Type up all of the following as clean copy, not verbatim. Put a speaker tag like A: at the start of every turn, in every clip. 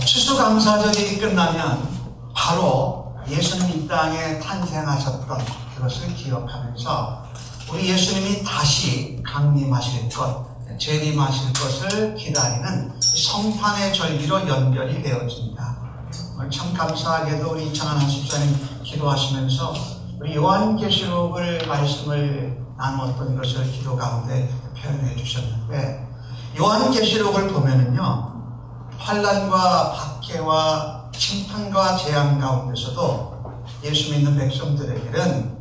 A: 추수감사절이 끝나면 바로 예수님이 이 땅에 탄생하셨던 그것을 기억하면서 우리 예수님이 다시 강림하실 것, 재림하실 것을 기다리는 성탄의 절기로 연결이 되어집니다. 참 감사하게도 우리 이창환 집사님 기도하시면서 우리 요한계시록을 말씀을 나누었던 것을 기도 가운데 표현해 주셨는데, 요한계시록을 보면은요, 환난과 박해와 심판과 재앙 가운데서도 예수 믿는 백성들에게는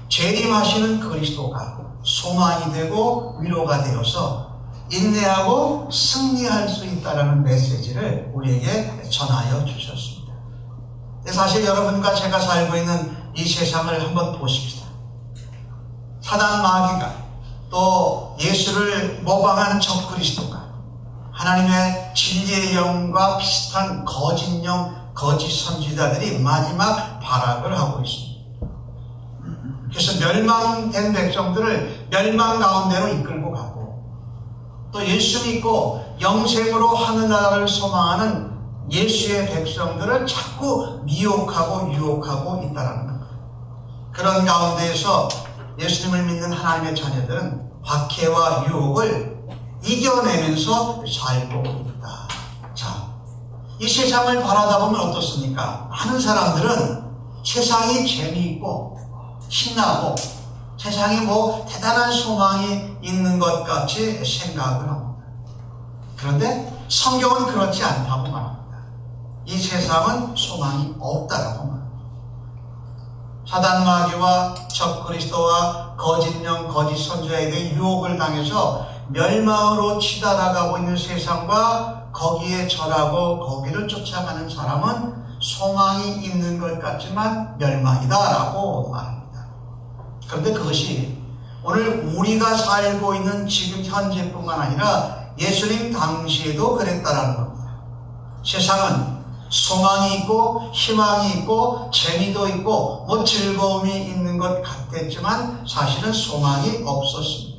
A: 재림하시는 그리스도가 소망이 되고 위로가 되어서 인내하고 승리할 수 있다는 메시지를 우리에게 전하여 주셨습니다. 사실 여러분과 제가 살고 있는 이 세상을 한번 보십시다. 사단 마귀가 또 예수를 모방한 적 그리스도가 하나님의 진리의 영과 비슷한 거짓 영, 거짓 선지자들이 마지막 발악을 하고 있습니다. 그래서 멸망된 백성들을 멸망 가운데로 이끌고 가고, 또 예수 믿고 영생으로 하늘나라를 소망하는 예수의 백성들을 자꾸 미혹하고 유혹하고 있다는 겁니다. 그런 가운데에서 예수님을 믿는 하나님의 자녀들은 박해와 유혹을 이겨내면서 살고 있다. 자, 이 세상을 바라다 보면 어떻습니까? 많은 사람들은 세상이 재미있고 신나고 세상에 뭐 대단한 소망이 있는 것 같이 생각을 합니다. 그런데 성경은 그렇지 않다고 말합니다. 이 세상은 소망이 없다라고 말합니다. 사단 마귀와 적 그리스도와 거짓 영, 거짓 선지자에게 유혹을 당해서 멸망으로 치달아가고 있는 세상과 거기에 절하고 거기를 쫓아가는 사람은 소망이 있는 것 같지만 멸망이다라고 말합니다. 그런데 그것이 오늘 우리가 살고 있는 지금 현재뿐만 아니라 예수님 당시에도 그랬다라는 겁니다. 세상은 소망이 있고 희망이 있고 재미도 있고 뭐 즐거움이 있는 것 같았지만 사실은 소망이 없었습니다.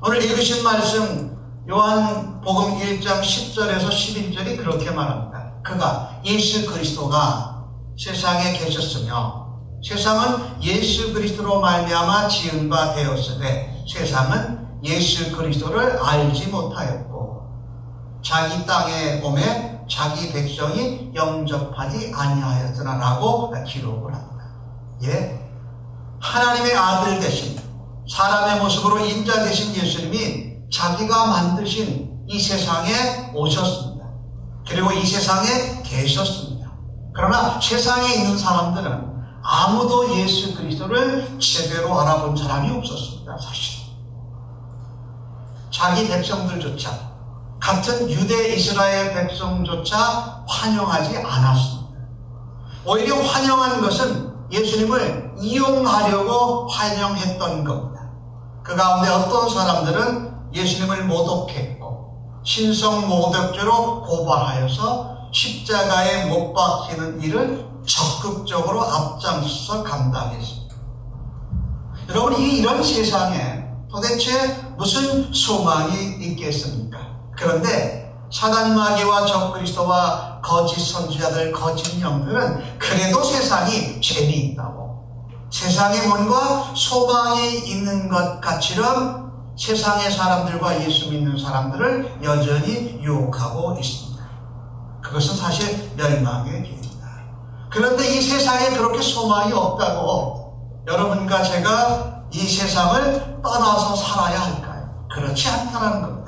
A: 오늘 읽으신 말씀 요한복음 1장 10절에서 11절이 그렇게 말합니다. 그가 예수 그리스도가 세상에 계셨으며 세상은 예수 그리스도로 말미암아 지은 바 되었으되 세상은 예수 그리스도를 알지 못하였고 자기 땅에 오매 자기 백성이 영접하지 아니하였으나라고 기록을 합니다. 예, 하나님의 아들 되신 사람의 모습으로 인자 되신 예수님이 자기가 만드신 이 세상에 오셨습니다. 그리고 이 세상에 계셨습니다. 그러나 세상에 있는 사람들은 아무도 예수 그리스도를 제대로 알아본 사람이 없었습니다. 사실 자기 백성들조차, 같은 유대 이스라엘 백성조차 환영하지 않았습니다. 오히려 환영한 것은 예수님을 이용하려고 환영했던 겁니다. 그 가운데 어떤 사람들은 예수님을 모독했고 신성 모독죄로 고발하여서 십자가에 못 박히는 일을 적극적으로 앞장서서 감당했습니다. 여러분, 이런 세상에 도대체 무슨 소망이 있겠습니까? 그런데 사단 마귀와 적 그리스도와 거짓 선지자들, 거짓 영들은 그래도 세상이 재미있다고, 세상에 뭔가 소망이 있는 것 같이럼 세상의 사람들과 예수 믿는 사람들을 여전히 유혹하고 있습니다. 그것은 사실 멸망의 길입니다. 그런데 이 세상에 그렇게 소망이 없다고 여러분과 제가 이 세상을 떠나서 살아야 할까요? 그렇지 않다는 겁니다.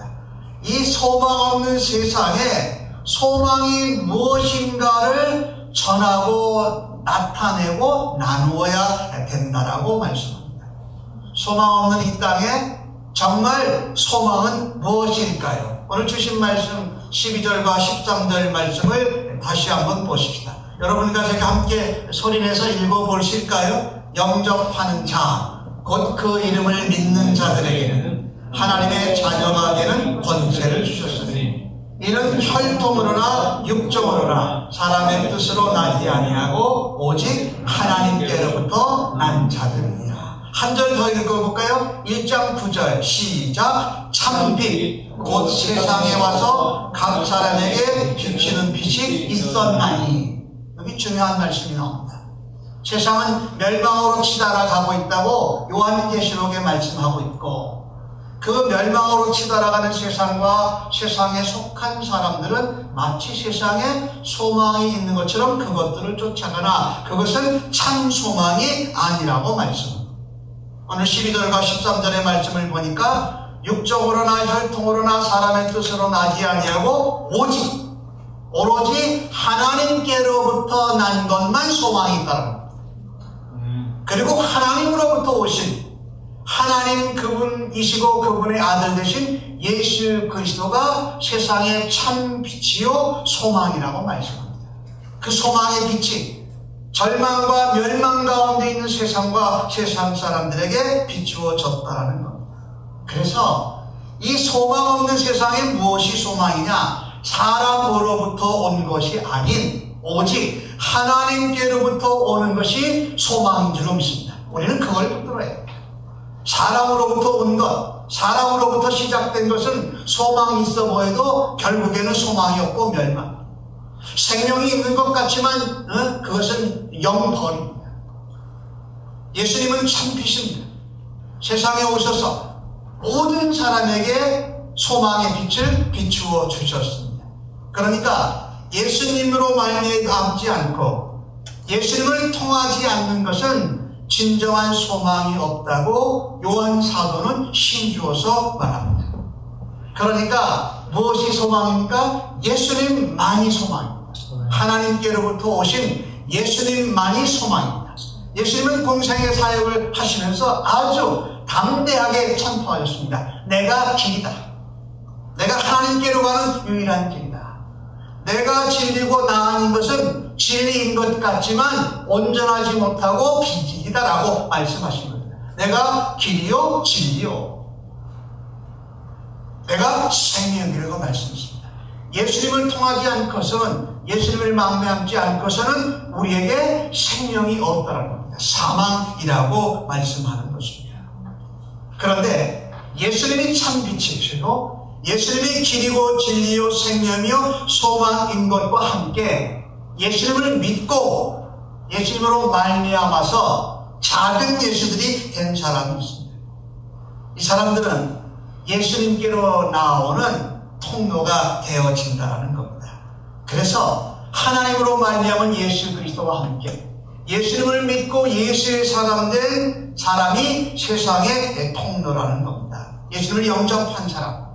A: 이 소망 없는 세상에 소망이 무엇인가를 전하고 나타내고 나누어야 된다라고 말씀합니다. 소망 없는 이 땅에 정말 소망은 무엇일까요? 오늘 주신 말씀 12절과 13절 말씀을 다시 한번 보십시다. 여러분과 제가 함께 소리내서 읽어보실까요? 영접하는 자, 곧 그 이름을 믿는 자들에게는 하나님의 자녀가 되는 권세를 주셨으니 이는 혈통으로나 육정으로나 사람의 뜻으로 나지 아니하고 오직 하나님께로부터 난 자들이야. 한 절 더 읽어볼까요? 1장 9절 시작. 참빛 곧 세상에 와서 각 사람에게 비치는 빛이 있었나니. 여기 중요한 말씀이 나옵니다. 세상은 멸망으로 치달아가고 있다고 요한계시록에 말씀하고 있고, 그 멸망으로 치달아가는 세상과 세상에 속한 사람들은 마치 세상에 소망이 있는 것처럼 그것들을 쫓아가나 그것은 참 소망이 아니라고 말씀합니다. 오늘 12절과 13절의 말씀을 보니까 육적으로나 혈통으로나 사람의 뜻으로 나지 아니하고 오로지 하나님께로부터 난 것만 소망이 있다는 겁니다. 그리고 하나님으로부터 오신 하나님 그분이시고 그분의 아들 되신 예수 그리스도가 세상의 참 빛이요 소망이라고 말씀합니다. 그 소망의 빛이 절망과 멸망 가운데 있는 세상과 세상 사람들에게 비추어졌다는 겁니다. 그래서 이 소망 없는 세상에 무엇이 소망이냐? 사람으로부터 온 것이 아닌 오직 하나님께로부터 오는 것이 소망인 줄로 믿습니다. 우리는 그걸 붙들어야 해요. 사람으로부터 온 것, 사람으로부터 시작된 것은 소망이 있어 보여도 결국에는 소망이 없고 멸망. 생명이 있는 것 같지만 그것은 영벌입니다. 예수님은 참 빛입니다. 세상에 오셔서 모든 사람에게 소망의 빛을 비추어 주셨습니다. 그러니까 예수님으로 말미암지 않고 예수님을 통하지 않는 것은 진정한 소망이 없다고 요한 사도는 힘주어서 말합니다. 그러니까 무엇이 소망입니까? 예수님만이 소망입니다. 하나님께로부터 오신 예수님만이 소망입니다. 예수님은 공생의 사역을 하시면서 아주 담대하게 선포하셨습니다. 내가 길이다. 내가 하나님께로 가는 유일한 길이다. 내가 진리고 나 아닌 것은 진리인 것 같지만 온전하지 못하고 비진리다라고 말씀하신 겁니다. 내가 길이요 진리요 내가 생명이라고 말씀했습니다. 예수님을 통하지 않고서는 예수님을 망매하지 않고서는 우리에게 생명이 없다는 겁니다. 사망이라고 말씀하는 것입니다. 그런데 예수님이 참 빛이시고 예수님이 길이고 진리요 생명이요 소망인 것과 함께 예수님을 믿고 예수님으로 말미암아서 작은 예수들이 된 사람이 있습니다. 이 사람들은 예수님께로 나오는 통로가 되어진다는 겁니다. 그래서 하나님으로 말미암은 예수 그리스도와 함께 예수님을 믿고 예수의 사람 된 사람이 세상의 통로라는 겁니다. 예수님을 영접한 사람,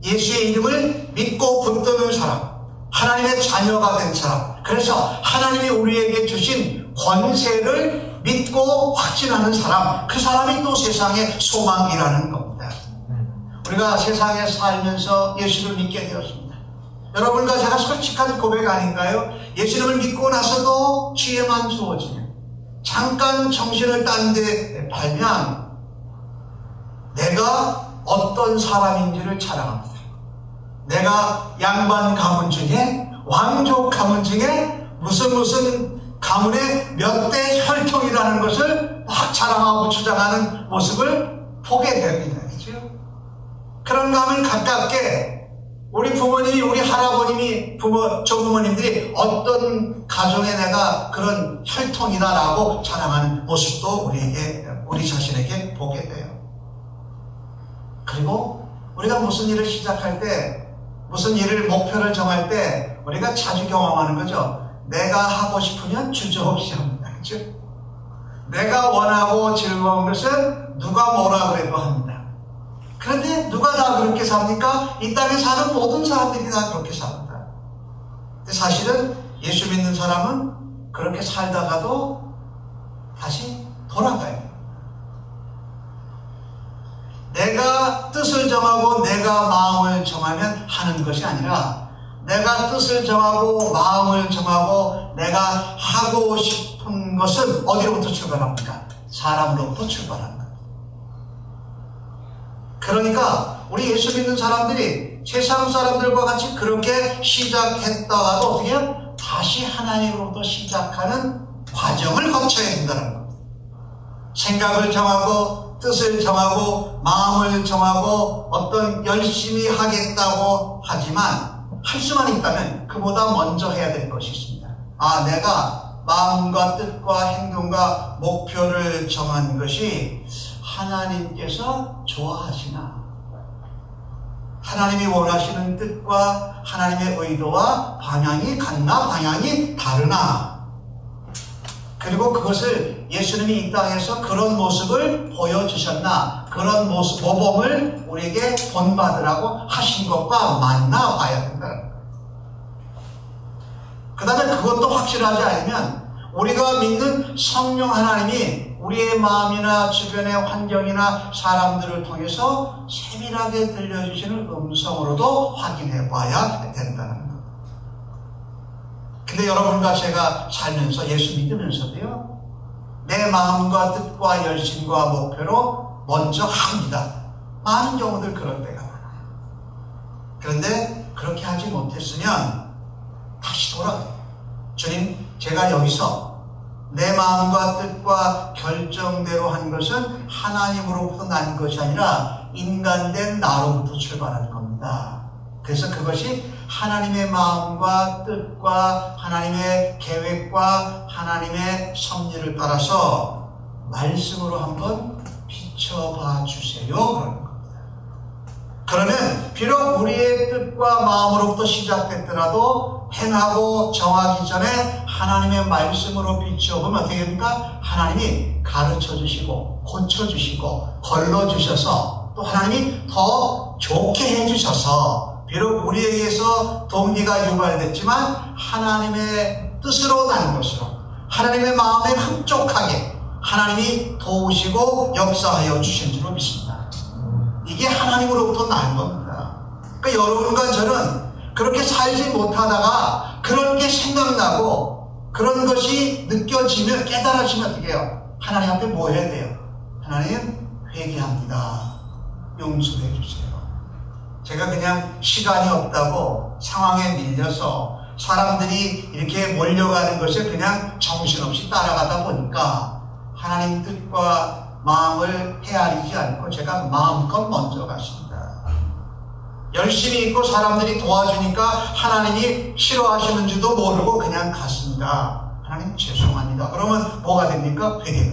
A: 예수의 이름을 믿고 붙드는 사람, 하나님의 자녀가 된 사람, 그래서 하나님이 우리에게 주신 권세를 믿고 확신하는 사람, 그 사람이 또 세상의 소망이라는 겁니다. 우리가 세상에 살면서 예수를 믿게 되었습니다. 여러분과 제가 솔직한 고백 아닌가요? 예수님을 믿고 나서도 지혜만 주어지면, 잠깐 정신을 딴 데 팔면 내가 어떤 사람인지를 자랑합니다. 내가 양반 가문 중에 왕족 가문 중에 무슨 가문의 몇 대 혈통이라는 것을 막 자랑하고 주장하는 모습을 보게 됩니다. 그렇죠? 그런가 하면 가깝게 우리 부모님이, 우리 할아버님이, 조부모님들이 어떤 가정에 내가 그런 혈통이다라고 자랑하는 모습도 우리 자신에게 보게 돼요. 그리고 우리가 무슨 일을 시작할 때, 무슨 일을 목표를 정할 때 우리가 자주 경험하는 거죠. 내가 하고 싶으면 주저없이 합니다. 그렇죠? 내가 원하고 즐거운 것은 누가 뭐라 그래도 합니다. 그런데 누가 다 그렇게 삽니까? 이 땅에 사는 모든 사람들이 다 그렇게 삽니다. 근데 사실은 예수 믿는 사람은 그렇게 살다가도 다시 돌아가요. 내가 뜻을 정하고 내가 마음을 정하면 하는 것이 아니라 내가 뜻을 정하고 마음을 정하고 내가 하고 싶은 것은 어디로부터 출발합니까? 사람으로부터 출발합니다. 그러니까 우리 예수 믿는 사람들이 세상 사람들과 같이 그렇게 시작했다가도 어떻게 해요? 다시 하나님으로부터 시작하는 과정을 거쳐야 된다는 겁니다. 생각을 정하고 뜻을 정하고 마음을 정하고 어떤 열심히 하겠다고 하지만 할 수만 있다면 그보다 먼저 해야 될 것이 있습니다. 내가 마음과 뜻과 행동과 목표를 정한 것이 하나님께서 좋아하시나? 하나님이 원하시는 뜻과 하나님의 의도와 방향이 같나? 방향이 다르나? 그리고 그것을 예수님이 이 땅에서 그런 모습을 보여주셨나? 그런 모범을 우리에게 본받으라고 하신 것과 맞나 봐야 된다는 거예요. 그 다음에 그것도 확실하지 않으면 우리가 믿는 성령 하나님이 우리의 마음이나 주변의 환경이나 사람들을 통해서 세밀하게 들려주시는 음성으로도 확인해 봐야 된다는 거예요. 근데 여러분과 제가 살면서 예수 믿으면서도요, 내 마음과 뜻과 열심과 목표로 먼저 합니다. 많은 경우들 그럴 때가 많아요. 그런데 그렇게 하지 못했으면 다시 돌아가요. 주님, 제가 여기서 내 마음과 뜻과 결정대로 한 것은 하나님으로부터 난 것이 아니라 인간된 나로부터 출발하는 겁니다. 그래서 그것이 하나님의 마음과 뜻과 하나님의 계획과 하나님의 섭리를 따라서 말씀으로 한번 비춰봐 주세요. 그러는 겁니다. 그러면 비록 우리의 뜻과 마음으로부터 시작됐더라도 행하고 정하기 전에 하나님의 말씀으로 비춰보면 어떻게 됩니까? 하나님이 가르쳐주시고 고쳐주시고 걸러주셔서 또 하나님이 더 좋게 해주셔서 비록 우리에게서 동기가 유발됐지만 하나님의 뜻으로 난 것으로 하나님의 마음에 흡족하게 하나님이 도우시고 역사하여 주신 줄로 믿습니다. 이게 하나님으로부터 난 겁니다. 그러니까 여러분과 저는 그렇게 살지 못하다가 그런 게 생각나고 그런 것이 느껴지면 깨달아지면 어떻게 해요? 하나님 앞에 뭐 해야 돼요? 하나님 회개합니다. 용서해 주세요. 제가 그냥 시간이 없다고 상황에 밀려서 사람들이 이렇게 몰려가는 것에 그냥 정신없이 따라가다 보니까 하나님 뜻과 마음을 헤아리지 않고 제가 마음껏 먼저 갔습니다. 열심히 있고 사람들이 도와주니까 하나님이 싫어하시는지도 모르고 그냥 갔습니다. 하나님 죄송합니다. 그러면 뭐가 됩니까? 회개.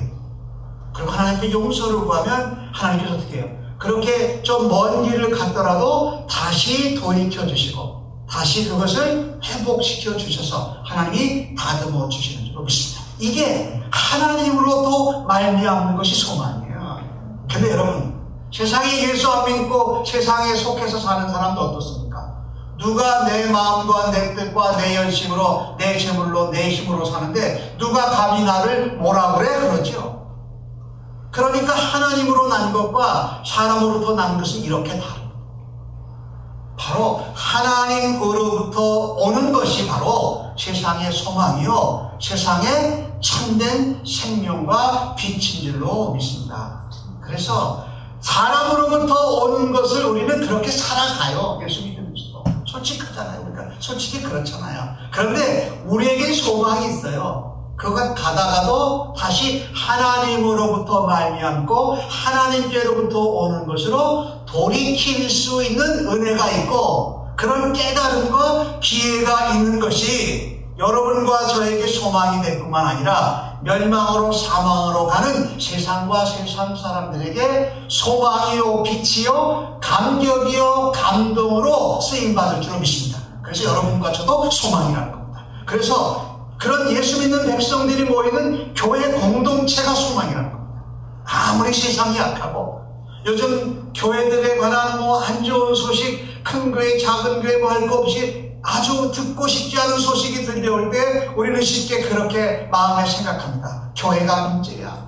A: 그리고 하나님께 용서를 구하면 하나님께서 어떻게 해요? 그렇게 좀 먼 길을 갔더라도 다시 돌이켜 주시고 다시 그것을 회복시켜 주셔서 하나님이 다듬어 주시는 줄로 믿습니다. 이게 하나님으로부터 말미암는 것이 소망이에요. 근데 여러분, 세상에 예수 안 믿고 세상에 속해서 사는 사람도 어떻습니까? 누가 내 마음과 내 뜻과 내 열심으로 내 재물로 내 힘으로 사는데 누가 감히 나를 뭐라 그래? 그러죠. 그러니까 하나님으로 난 것과 사람으로부터 난 것은 이렇게 다릅니다. 바로 하나님으로부터 오는 것이 바로 세상의 소망이요 세상의 참된 생명과 빛인 줄로 믿습니다. 그래서 사람으로부터 오는 것을 우리는 그렇게 살아가요. 예수 믿으면서 솔직하잖아요. 그러니까 솔직히 그렇잖아요. 그런데 우리에게 소망이 있어요. 그가 가다가도 다시 하나님으로부터 말미암고 하나님께로부터 오는 것으로 돌이킬 수 있는 은혜가 있고 그런 깨달음과 기회가 있는 것이 여러분과 저에게 소망이 될 뿐만 아니라 멸망으로 사망으로 가는 세상과 세상 사람들에게 소망이요 빛이요 감격이요 감동으로 쓰임받을 줄로 믿습니다. 그래서 여러분과 저도 소망이라는 겁니다. 그래서 그런 예수 믿는 백성들이 모이는 교회 공동체가 소망이라는 겁니다. 아무리 세상이 약하고 요즘 교회들에 관한 안 좋은 소식, 큰 교회 작은 교회 뭐 할 거 없이 아주 듣고 싶지 않은 소식이 들려올 때 우리는 쉽게 그렇게 마음에 생각합니다. 교회가 문제야.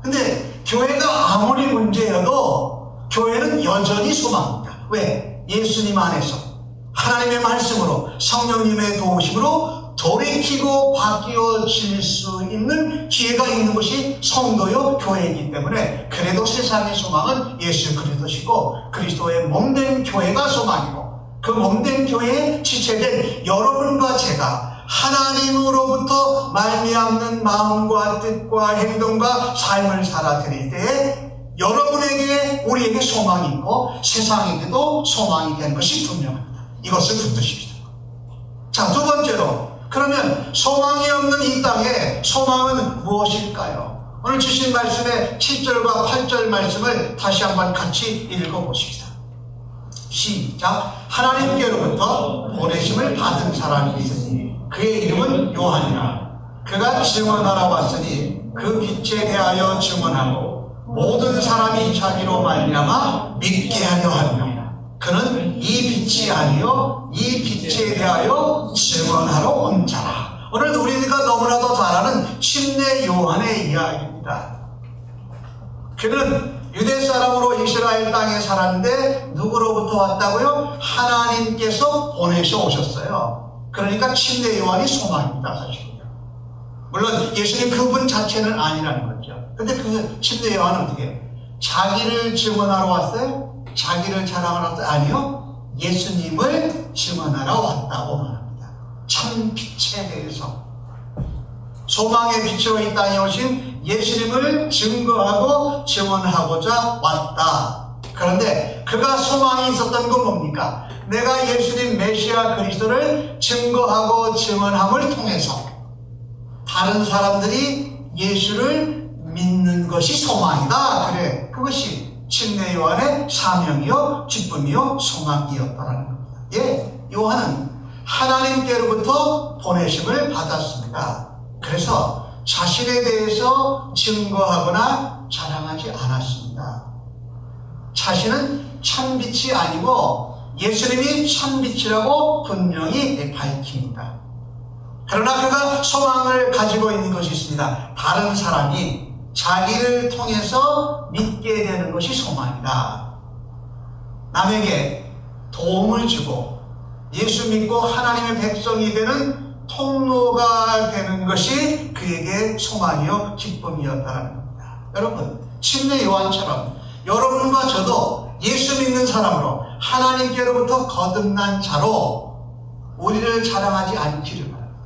A: 근데 교회가 아무리 문제여도 교회는 여전히 소망입니다. 왜? 예수님 안에서 하나님의 말씀으로 성령님의 도우심으로 돌이키고 바뀌어질 수 있는 기회가 있는 것이 성도요 교회이기 때문에 그래도 세상의 소망은 예수 그리스도시고 그리스도의 몸된 교회가 소망이고 그 몸된 교회에 지체된 여러분과 제가 하나님으로부터 말미암는 마음과 뜻과 행동과 삶을 살아드릴 때에 여러분에게 우리에게 소망이 있고 세상에게도 소망이 된 것이 분명합니다. 이것을 붙드십시오. 자, 두 번째로 그러면 소망이 없는 이 땅에 소망은 무엇일까요? 오늘 주신 말씀의 7절과 8절 말씀을 다시 한번 같이 읽어보십시다. 시작. 하나님께로부터 보내심을 받은 사람이 있으니 그의 이름은 요한이라. 그가 증언하러 왔으니 그 빛에 대하여 증언하고 모든 사람이 자기로 말미암아 믿게 하려 하며 그는 이 빛이 아니요 이 빛에 대하여 증언하러 온 자라. 오늘 우리가 너무나도 잘 아는 침례 요한의 이야기입니다. 그는 유대 사람으로 이스라엘 땅에 살았는데 누구로부터 왔다고요? 하나님께서 보내셔 오셨어요. 그러니까 침례 요한이 소망입니다. 사실은요. 물론 예수님 그분 자체는 아니라는 거죠. 근데 그 침례 요한은 어떻게 해요? 자기를 증언하러 왔어요? 자기를 자랑하러 왔어요? 아니요. 예수님을 증언하러 왔다고 말합니다. 참 빛에 대해서 소망의 빛으로 이 땅에 오신 예수님을 증거하고 증언하고자 왔다. 그런데 그가 소망이 있었던 건 뭡니까? 내가 예수님 메시아 그리스도를 증거하고 증언함을 통해서 다른 사람들이 예수를 믿는 것이 소망이다. 그래, 그것이 침례 요한의 사명이요 기쁨이요 소망이었다라는 겁니다. 예, 요한은 하나님께로부터 보내심을 받았습니다. 그래서 자신에 대해서 증거하거나 자랑하지 않았습니다. 자신은 참빛이 아니고 예수님이 참빛이라고 분명히 밝힙니다. 그러나 그가 소망을 가지고 있는 것이 있습니다. 다른 사람이 자기를 통해서 믿게 되는 것이 소망이다. 남에게 도움을 주고 예수 믿고 하나님의 백성이 되는 통로가 되는 것이 그에게 소망이요 기쁨이었다는 겁니다. 여러분, 침례 요한처럼 여러분과 저도 예수 믿는 사람으로 하나님께로부터 거듭난 자로 우리를 자랑하지 않기를 바랍니다.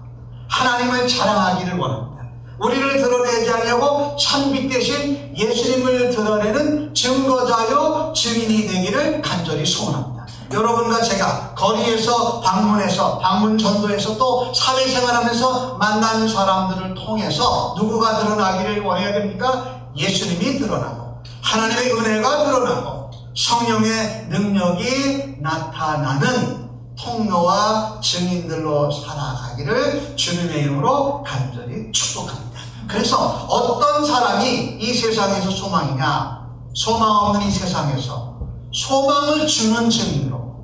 A: 하나님을 자랑하기를 원합니다. 우리를 드러내지 않으려고 참빛 대신 예수님을 드러내는 증거자요 증인이 되기를 간절히 소원합니다. 여러분과 제가 거리에서 방문해서 방문 전도해서 또 사회생활하면서 만난 사람들을 통해서 누구가 드러나기를 원해야 됩니까? 예수님이 드러나고 하나님의 은혜가 드러나고 성령의 능력이 나타나는 통로와 증인들로 살아가기를 주님의 이름으로 간절히 축복합니다. 그래서 어떤 사람이 이 세상에서 소망이냐? 소망 없는 이 세상에서 소망을 주는 증인으로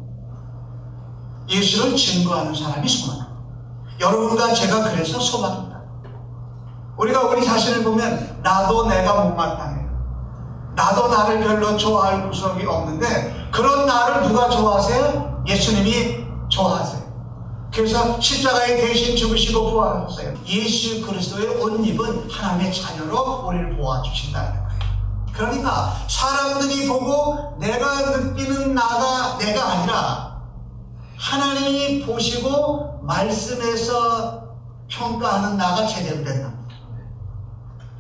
A: 예수를 증거하는 사람이 소망입니다. 여러분과 제가 그래서 소망입니다. 우리가 우리 자신을 보면 나도 내가 못마땅해요. 나도 나를 별로 좋아할 구석이 없는데 그런 나를 누가 좋아하세요? 예수님이 좋아하세요. 그래서 십자가에 대신 죽으시고 부활하셨어요. 예수 그리스도의 옷 입은 하나님의 자녀로 우리를 보아주신다는 거예요. 그러니까 사람들이 보고 내가 느끼는 나가 내가 아니라 하나님이 보시고 말씀에서 평가하는 나가 제대로 된다.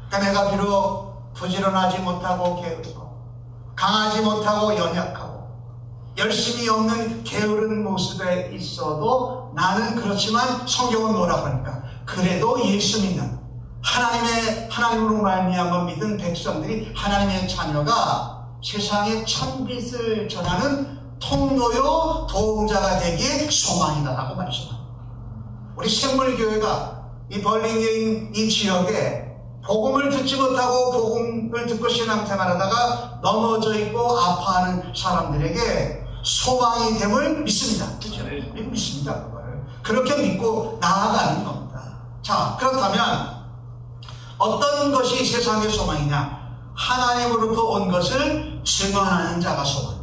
A: 그러니까 내가 비록 부지런하지 못하고 게으르고 강하지 못하고 연약하고 열심히 없는 게으른 모습에 있어도 나는 그렇지만 성경은 뭐라고 하니까 그래도 예수 믿는 하나님으로 말미암아 믿은 백성들이 하나님의 자녀가 세상에 참빛을 전하는 통로요 도움자가 되기에 소망이다라고 말씀합니다. 우리 샘물교회가 이 벌링게임 이 지역에 복음을 듣지 못하고 복음을 듣고 신앙생활하다가 넘어져 있고 아파하는 사람들에게 소망이 됨을 믿습니다. 그렇죠? 믿습니다. 그걸. 그렇게 믿고 나아가는 겁니다. 자, 그렇다면 어떤 것이 세상의 소망이냐? 하나님으로부터 온 것을 증언하는 자가 소망.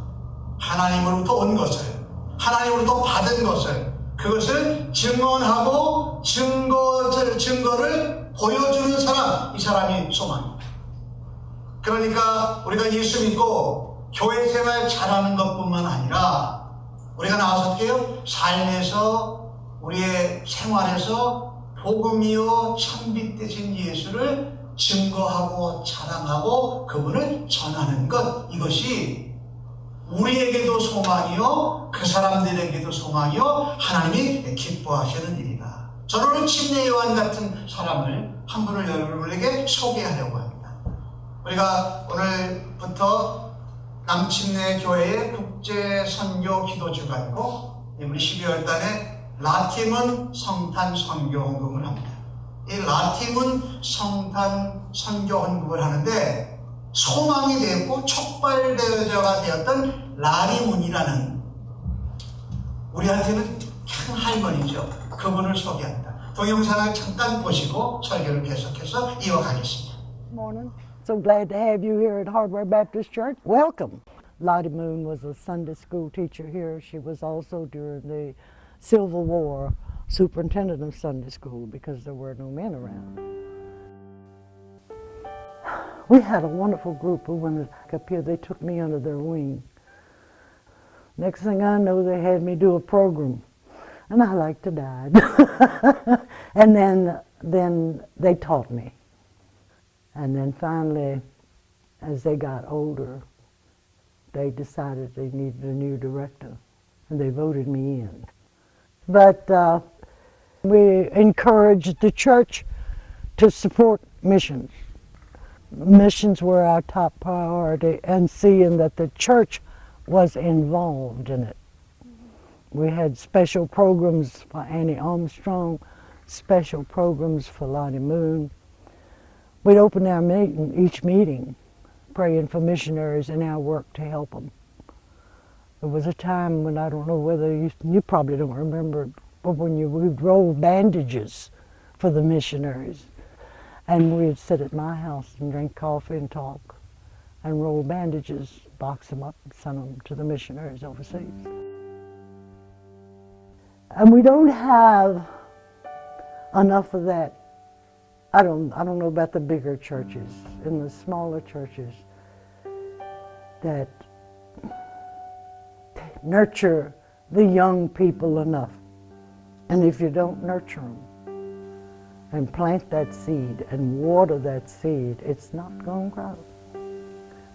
A: 하나님으로부터 온 것을, 하나님으로부터 받은 것을 그것을 증언하고 증거를 보여주는 사람, 이 사람이 소망입니다. 그러니까 우리가 예수 믿고 교회 생활 잘하는 것뿐만 아니라 우리가 나와서 어떻게 해요? 삶에서 우리의 생활에서 복음이요 참빛 되신 예수를 증거하고 자랑하고 그분을 전하는 것, 이것이 우리에게도 소망이요 그 사람들에게도 소망이요 하나님이 기뻐하시는 일이다. 저는 오늘 침례 요한 같은 사람을 한 분을 여러분에게 소개하려고 합니다. 우리가 오늘부터 남침내 교회의 국제 선교 기도 주간이고 우리 12월 달에 라티문 성탄 선교 헌금을 합니다. 이 라티문 성탄 선교 헌금을 하는데 소망이 되었고 촉발되어가 되었던 라리문이라는 우리한테는 큰 할머니죠. 그분을 소개합니다. 동영상을 잠깐 보시고 설교를 계속해서 이어가겠습니다.
B: Morning. So glad to have you here at Hardware Baptist Church. Welcome. Lottie Moon was a Sunday school teacher here. She was also during the Civil War superintendent of Sunday school because there were no men around. We had a wonderful group of women up here. They took me under their wing. Next thing I know, they had me do a program, and I like to die. And then they taught me. And then finally, as they got older, they decided they needed a new director, and they voted me in. But we encouraged the church to support missions. Missions were our top priority, and seeing that the church was involved in it. We had special programs for Annie Armstrong, special programs for Lottie Moon. We'd open our meeting, each meeting, praying for missionaries in our work to help them. There was a time when, I don't know whether you probably don't remember, but when we'd roll bandages for the missionaries. And we'd sit at my house and drink coffee and talk and roll bandages, box them up and send them to the missionaries overseas. And we don't have enough of that. I don't know about the bigger churches. In the smaller churches that nurture the young people enough. And if you don't nurture them and plant that seed and water that seed, it's not going to grow.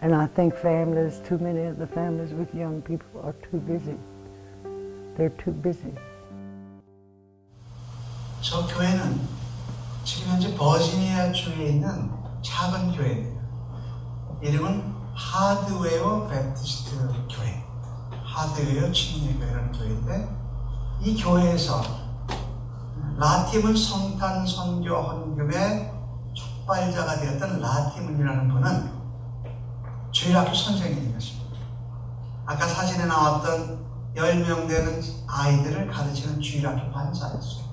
B: And I think families, too many of the families with young people are too busy. They're too busy.
A: 저 교회는 지금 현재 버지니아 주에 있는 작은 교회입니다. 이름은 하드웨어 베프티스트 교회, 하드웨어 침례교회라는 교회인데 이 교회에서 라티문 성탄 선교 헌금의 촉발자가 되었던 라티문이라는 분은 주일학교 선생님이었습니다. 아까 사진에 나왔던 10명 되는 아이들을 가르치는 주일학교 반사였어요.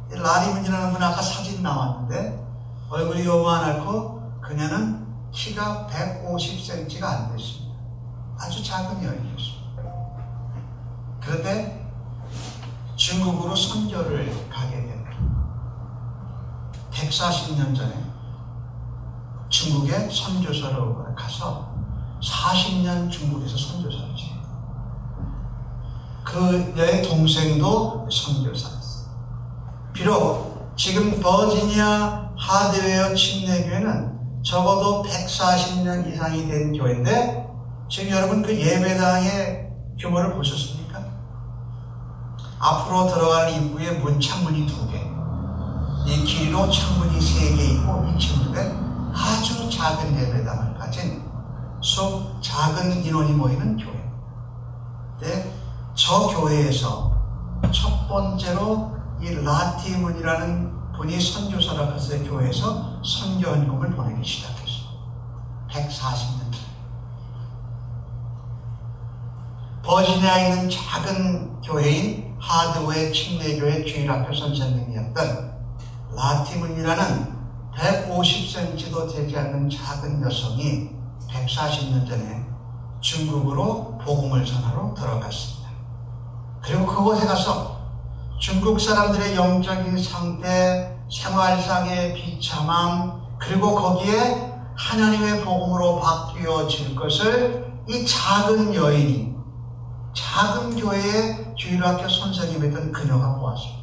A: 라리문이라는 분 아까 사진 나왔는데 얼굴이 요만하고 그녀는 키가 150cm가 안 됐습니다. 아주 작은 여인이었습니다. 그런데 중국으로 선교를 가게 됩니다. 140년 전에 중국에 선교사로 가서 40년 중국에서 선교사를 지내요. 그녀의 동생도 선교사였어요. 비록 지금 버지니아 하드웨어 침례교회는 적어도 140년 이상이 된 교회인데 지금 여러분 그 예배당의 규모를 보셨습니까? 앞으로 들어가는 입구에 문 창문이 2개, 이 길이로 창문이 3개 있고 이 친구들 아주 작은 예배당을 가진 속 작은 인원이 모이는 교회. 근데 저 교회에서 첫 번째로 이 라티문이라는 분이 선교사라 그래서 교회에서 선교 헌금을 보내기 시작했어요. 140년 전에. 버지니아에 있는 작은 교회인 하드웨어 침례교회 주일학교 선생님이었던 라티문이라는 150cm도 되지 않는 작은 여성이 140년 전에 중국으로 복음을 전하러 들어갔습니다. 그리고 그곳에 가서 중국 사람들의 영적인 상태, 생활상의 비참함, 그리고 거기에 하나님의 복음으로 바뀌어질 것을 이 작은 여인이, 작은 교회의 주일학교 선생님이던 그녀가 보았습니다.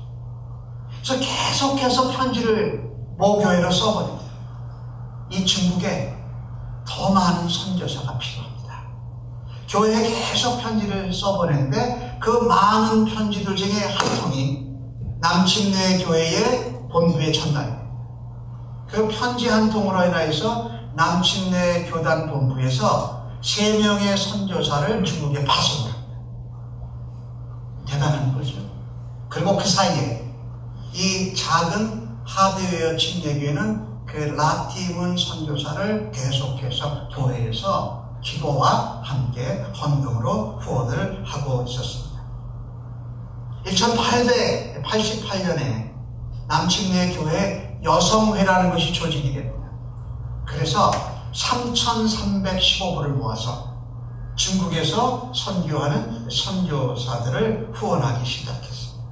A: 그래서 계속해서 편지를 모 교회로 써버립니다. 이 중국에 더 많은 선교사가 필요합니다. 교회에 계속 편지를 써보냈는데 그 많은 편지들 중에 한 통이 남침내 교회의 본부에 전달됩니다. 그 편지 한 통으로 인해서 남침내 교단 본부에서 3명의 선교사를 중국에 파송을 합니다. 대단한 거죠. 그리고 그 사이에 이 작은 하드웨어 침례교회는 그 라티문 선교사를 계속해서 교회에서 기도와 함께 헌금으로 후원을 하고 있었습니다. 1888년에 남침내 교회 여성회라는 것이 조직이 됩니다. 그래서 3,315불을 모아서 중국에서 선교하는 선교사들을 후원하기 시작했습니다.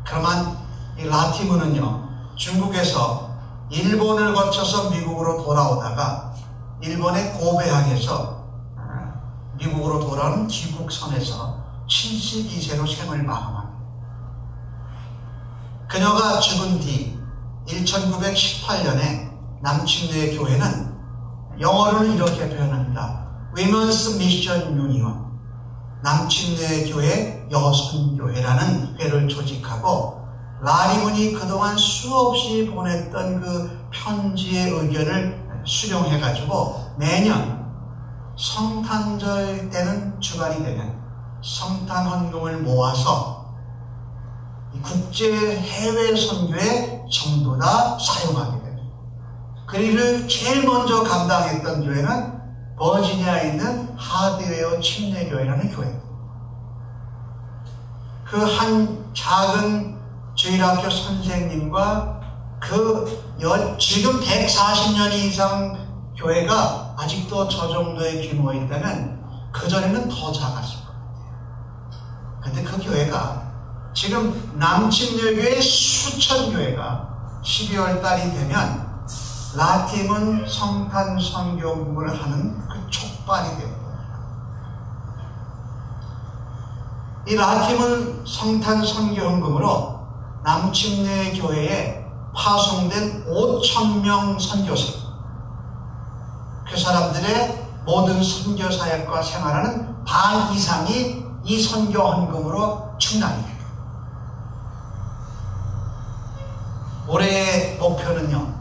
A: 그러면 이 라티문은요, 중국에서 일본을 거쳐서 미국으로 돌아오다가 일본의 고베항에서 미국으로 돌아오는 귀국선에서 72세로 생을 마감합니다. 그녀가 죽은 뒤 1918년에 남침내 교회는 영어로는 이렇게 표현합니다. Women's Mission Union, 남침내 교회 여성교회라는 회를 조직하고 라리문이 그동안 수없이 보냈던 그 편지의 의견을 수령해가지고 매년 성탄절 때는 주간이 되면 성탄 헌금을 모아서 국제 해외 선교에 전부 다 사용하게 됩니다. 그 일을 제일 먼저 감당했던 교회는 버지니아에 있는 하드웨어 침례교회라는 교회입니다. 그 한 작은 주일학교 선생님과 지금 140년 이상 교회가 아직도 저 정도의 규모에 있다면 그전에는 더 작았을 겁니다. 근데 그 교회가 지금 남침내교회 수천 교회가 12월 달이 되면 라팀은 성탄 선교를 하는 그 촉발이 됩니다. 이 라팀은 성탄 선교헌금으로 남침내 교회에 파송된 5,000명 선교사, 그 사람들의 모든 선교 사역과 생활하는 반 이상이 이 선교 헌금으로 충당이 됩니다. 올해의 목표는요,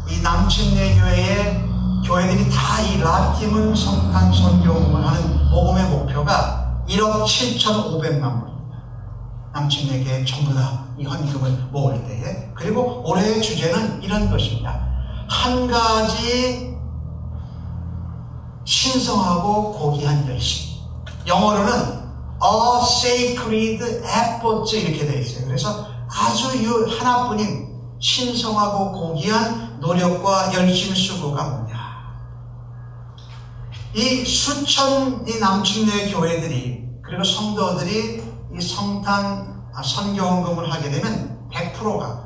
A: 이 남침내 교회의 교회들이 다 이 라팀은 성탄 선교헌금을 하는 모금의 목표가 1억 7,500만 불입니다. 남침내 교회 전부 다 이 헌금을 모을 때에. 그리고 올해의 주제는 이런 것입니다. 한 가지 신성하고 고귀한 열심. 영어로는 A Sacred Effort 이렇게 되어 있어요. 그래서 아주 하나뿐인 신성하고 고귀한 노력과 열심 수고가 뭐냐. 이 수천 이 남침내 교회들이 그리고 성도들이 이 선교 헌금을 하게 되면 100%가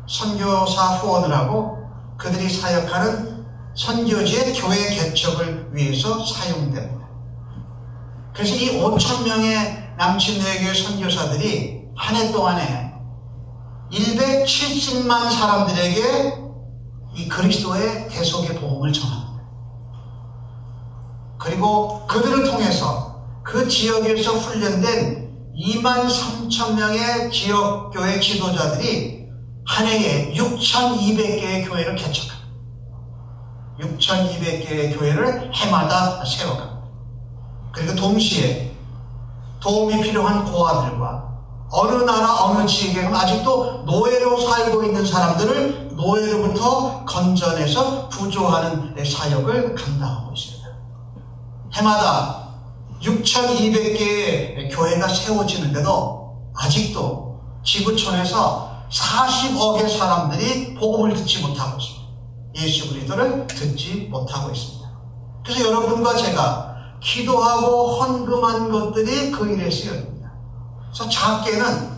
A: 선교사 후원을 하고 그들이 사역하는 선교지의 교회 개척을 위해서 사용됩니다. 그래서 이 5,000명의 남침내 교회 선교사들이 한 해 동안에 170만 사람들에게 이 그리스도의 대속의 복음을 전합니다. 그리고 그들을 통해서 그 지역에서 훈련된 23,000명의 지역교회 지도자들이 한 해에 6,200개의 교회를 개척합니다. 6,200개의 교회를 해마다 세워갑니다. 그리고 동시에 도움이 필요한 고아들과 어느 나라 어느 지역에 아직도 노예로 살고 있는 사람들을 노예로부터 건져내서 구조하는 사역을 감당하고 있습니다. 해마다 6,200개의 교회가 세워지는데도 아직도 지구촌에서 40억의 사람들이 복음을 듣지 못하고 있습니다. 예수 그리스도를 듣지 못하고 있습니다. 그래서 여러분과 제가 기도하고 헌금한 것들이 그 일에 쓰여집니다. 그래서 작게는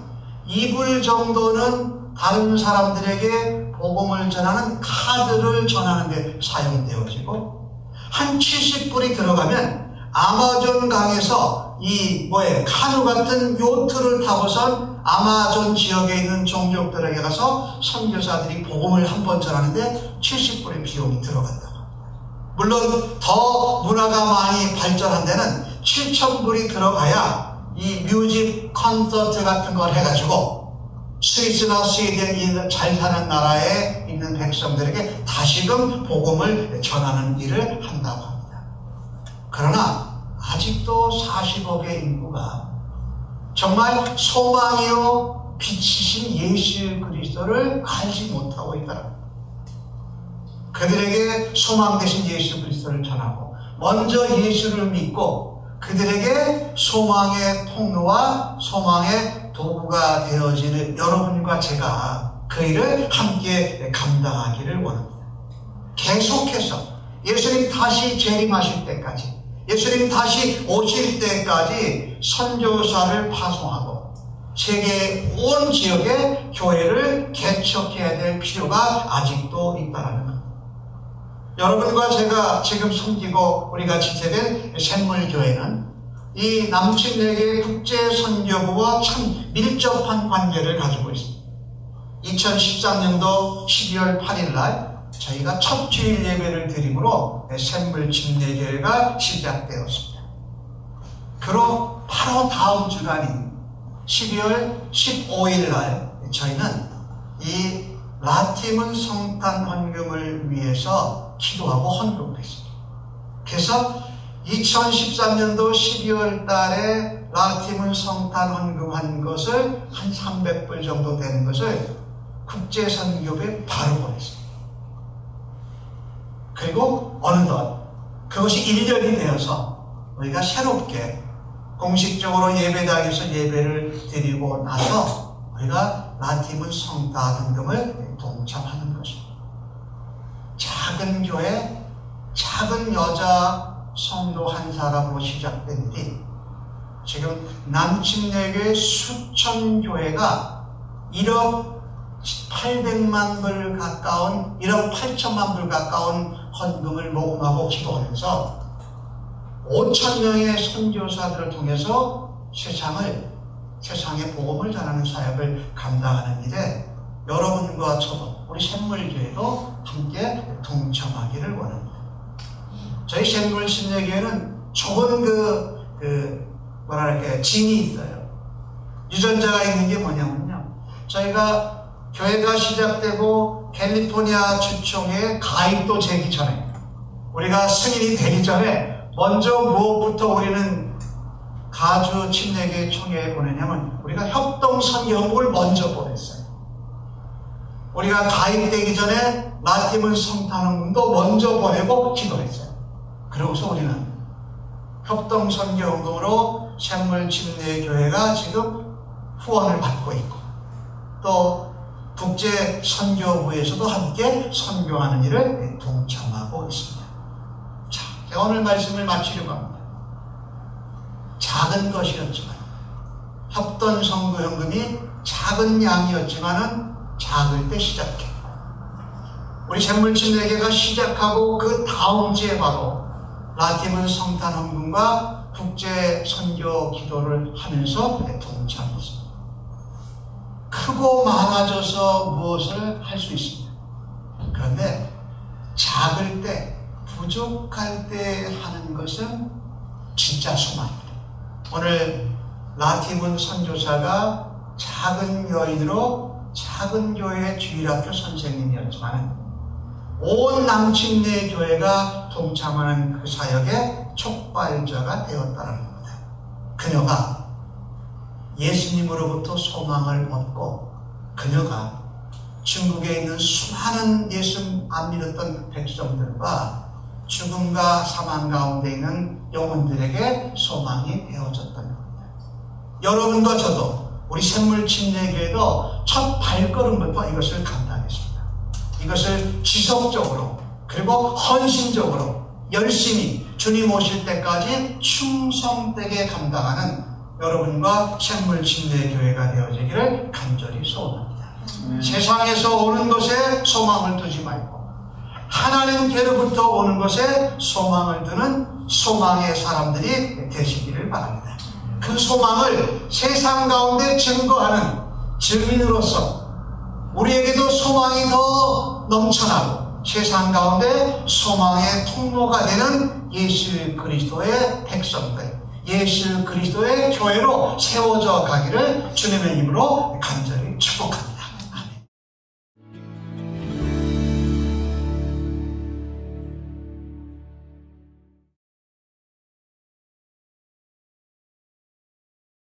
A: 2불 정도는 다른 사람들에게 복음을 전하는 카드를 전하는 데 사용되어지고, 한 70불이 들어가면 아마존 강에서 카누 같은 요트를 타고선 아마존 지역에 있는 종족들에게 가서 선교사들이 복음을 한 번 전하는데 70불의 비용이 들어간다고 합니다. 물론 더 문화가 많이 발전한 데는 7,000불이 들어가야 이 뮤직 콘서트 같은 걸 해가지고 스위스나 스웨덴 잘 사는 나라에 있는 백성들에게 다시금 복음을 전하는 일을 한다고 합니다. 그러나 아직도 40억의 인구가 정말 소망이요 빛이신 예수 그리스도를 알지 못하고 있다. 그들에게 소망 되신 예수 그리스도를 전하고 먼저 예수를 믿고 그들에게 소망의 통로와 소망의 도구가 되어지는 여러분과 제가 그 일을 함께 감당하기를 원합니다. 계속해서 예수님 다시 재림하실 때까지, 예수님 다시 오실 때까지 선교사를 파송하고 세계 온 지역에 교회를 개척해야 될 필요가 아직도 있다는 겁니다. 여러분과 제가 지금 섬기고 우리가 지체된 샘물교회는 이 남침내계 국제선교부와 참 밀접한 관계를 가지고 있습니다. 2013년도 12월 8일 날 저희가 첫 주일 예배를 드림으로 샘물침례교회가 시작되었습니다. 그로 바로 다음 주간인 12월 15일 날 저희는 이 라티문 성탄 헌금을 위해서 기도하고 헌금했습니다. 그래서 2013년도 12월 달에 라티문 성탄 헌금한 것을 한 300불 정도 되는 것을 국제선교부에 바로 보냈습니다. 그리고 어느덧 그것이 1년이 되어서 우리가 새롭게 공식적으로 예배당에서 예배를 드리고 나서 우리가 라티문 성탄 헌금을 동참하는 것입니다. 작은 교회, 작은 여자 성도 한 사람으로 시작된 일이 지금 남침내교의 수천 교회가 1억 800만 불 가까운 1억 8천만 불 가까운 헌금을 모금하고 기도하면서 5천 명의 선교사들을 통해서 세상에 복음을 전하는 사역을 감당하는 일에 여러분과 저도 우리 샘물교회도 함께 동참하기를 원합니다. 저희 샘물침례교회는 좋은 진이 있어요. 유전자가 있는 게 뭐냐면요, 저희가 교회가 시작되고 캘리포니아 주총에 가입도 되기 전에, 우리가 승인이 되기 전에 먼저 무엇부터 우리는 가주 침례교회 총회에 보내냐면 우리가 협동 선교헌금을 먼저 보냈어요. 우리가 가입되기 전에 라티문 성탄헌금도 먼저 보내고 기도했어요. 그러고서 우리는 협동 선교헌금으로 샘물침례교회가 지금 후원을 받고 있고 또 국제 선교부에서도 함께 선교하는 일을 동참하고 있습니다. 자, 제가 오늘 말씀을 마치려고 합니다. 작은 것이었지만 협동 선교헌금이 작은 양이었지만은 작을 때 시작해. 우리 샘물침례교회가 시작하고 그 다음 주에 바로 라티문 성탄 헌금과 국제 선교 기도를 하면서 동참했습니다. 크고 많아져서 무엇을 할 수 있습니다. 그런데 작을 때, 부족할 때 하는 것은 진짜 소망입니다. 오늘 라티문 선교사가 작은 여인으로 작은 교회의 주일학교 선생님이었지만 온 남침내 교회가 동참하는 그 사역의 촉발자가 되었다는 겁니다. 그녀가 예수님으로부터 소망을 얻고 그녀가 중국에 있는 수많은 예수 안 믿었던 백성들과 죽음과 사망 가운데 있는 영혼들에게 소망이 되어졌던 겁니다. 여러분과 저도 우리 샘물침례교회도 첫 발걸음부터 이것을 감당했습니다. 이것을 지속적으로 그리고 헌신적으로 열심히 주님 오실 때까지 충성되게 감당하는 여러분과 샘물 침례교회가 되어지기를 간절히 소원합니다. 세상에서 오는 것에 소망을 두지 말고 하나님께로부터 오는 것에 소망을 두는 소망의 사람들이 되시기를 바랍니다. 그 소망을 세상 가운데 증거하는 증인으로서 우리에게도 소망이 더 넘쳐나고 세상 가운데 소망의 통로가 되는 예수 그리스도의 백성들, 예수 그리스도의 교회로 세워져 가기를 주님의 이름으로 간절히 축복합니다.